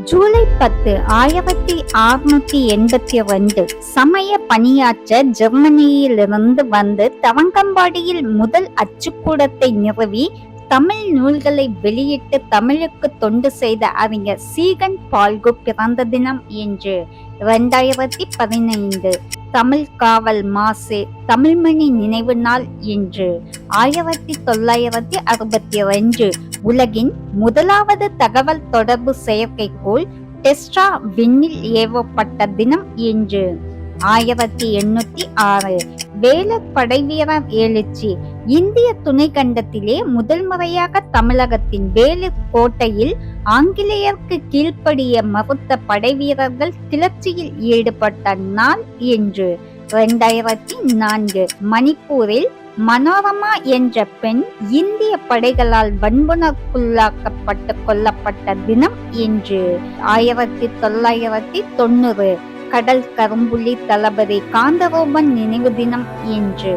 ஜூலை 10, 1682 சமய பணியாற்ற ஜெர்மனியிலிருந்து வந்து தவங்கம்பாடியில் முதல் அச்சுக்கூடத்தை நிறுவி தமிழ் நூல்களை வெளியிட்டு தமிழுக்கு தொண்டு செய்த அறிஞர் சீகன் பால்கு பிறந்த தினம் என்று 2015. தமிழ் காவல் மாசே தமிழ்மணி நினைவு நாள் என்று 1962 உலகின் முதலாவது தகவல் தொடர்பு செயற்கைக்கோள் டெஸ்ட்ரா விண்ணில் ஏவப்பட்ட தினம் என்று 1806 வேலர் படைவீரர் எழுச்சி. இந்திய துணை கண்டத்திலே முதல் முறையாக தமிழகத்தின் வேலூர் கோட்டையில் ஆங்கிலேயருக்கு கீழ்ப்படிய மறுத்த படைவீரர்கள் கிளர்ச்சியில் ஈடுபட்ட நாள் என்று 2004 மணிப்பூரில் மனோரமா என்ற பெண் இந்திய படைகளால் வன்புணர்வுக்குள்ளாக்கப்பட்டு கொல்லப்பட்ட தினம் என்று 1990 கடல் கரும்புலி தளபதி காந்தரூபன் நினைவு தினம் என்று